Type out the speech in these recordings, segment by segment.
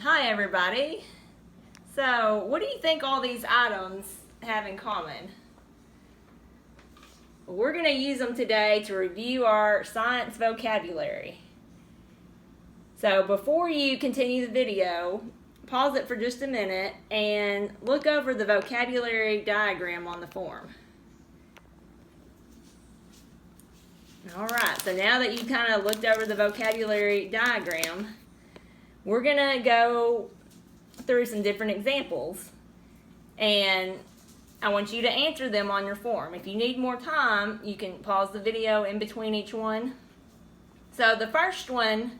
Hi everybody. So what do you think all these items have in common? We're going to use them today to review our science vocabulary. So before you continue the video, pause it for just a minute and look over the vocabulary diagram on the form. Alright, so now that you kind of looked over the vocabulary diagram, we're going to go through some different examples, and I want you to answer them on your form. If you need more time, you can pause the video in between each one. So the first one,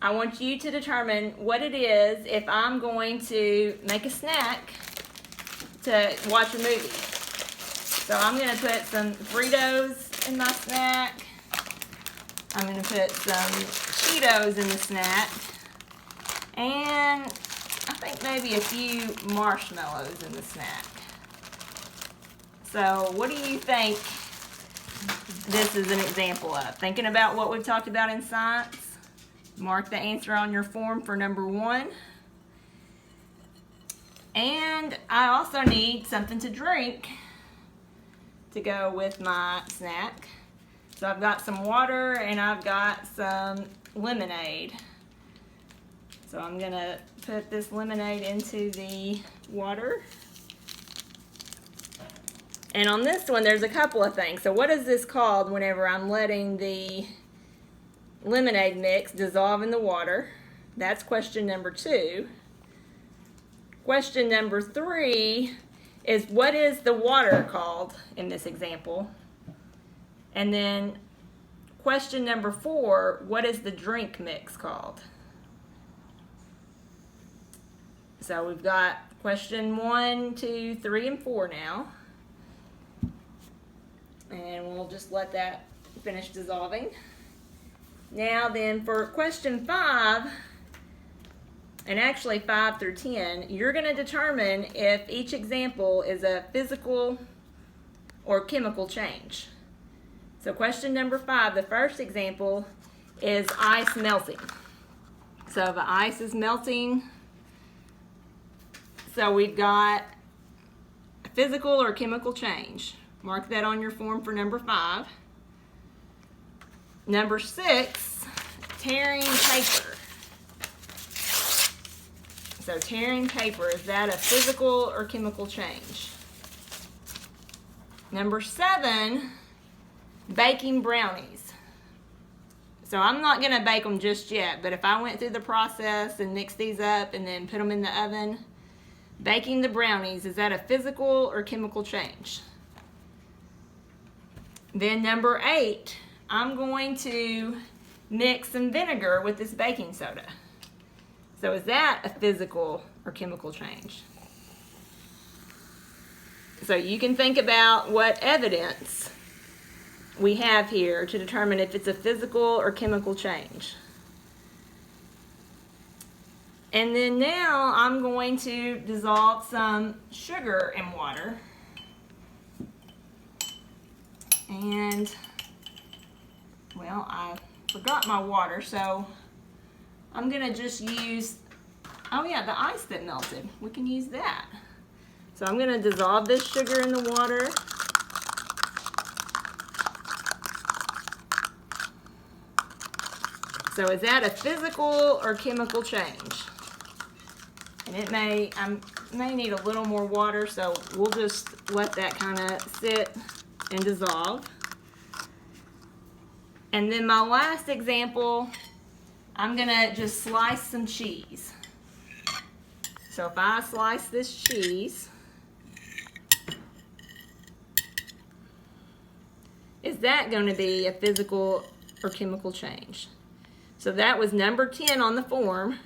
I want you to determine what it is if I'm going to make a snack to watch a movie. So I'm going to put some Fritos in my snack. I'm going to put some Cheetos in the snack. And I think maybe a few marshmallows in the snack. So what do you think this is an example of? Thinking about what we've talked about in science, mark the answer on your form for number 1. And I also need something to drink to go with my snack. So I've got some water and I've got some lemonade. So I'm going to put this lemonade into the water. And on this one, there's a couple of things. So what is this called whenever I'm letting the lemonade mix dissolve in the water? That's question number 2. Question number 3 is, what is the water called in this example? And then question number 4, what is the drink mix called? So we've got question 1, 2, 3, and 4 now. And we'll just let that finish dissolving. Now then, for question 5, and actually 5 through 10, you're going to determine if each example is a physical or chemical change. So question number 5, the first example is ice melting. So the ice is melting. So we've got a physical or chemical change. Mark that on your form for number 5. Number 6, tearing paper. So tearing paper, is that a physical or chemical change? Number 7, baking brownies. So I'm not going to bake them just yet, but if I went through the process and mixed these up and then put them in the oven, baking the brownies, is that a physical or chemical change? Then number 8, I'm going to mix some vinegar with this baking soda. So is that a physical or chemical change? So you can think about what evidence we have here to determine if it's a physical or chemical change. And then now I'm going to dissolve some sugar in water. And, well, I forgot my water, so I'm going to just use, oh yeah, the ice that melted. We can use that. So I'm going to dissolve this sugar in the water. So is that a physical or chemical change? And I may need a little more water, so we'll just let that kind of sit and dissolve. And then my last example, I'm gonna just slice some cheese. So if I slice this cheese, is that going to be a physical or chemical change? So that was number 10 on the form.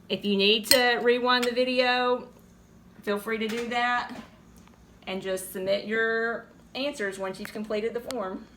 If you need to rewind the video, feel free to do that and just submit your answers once you've completed the form.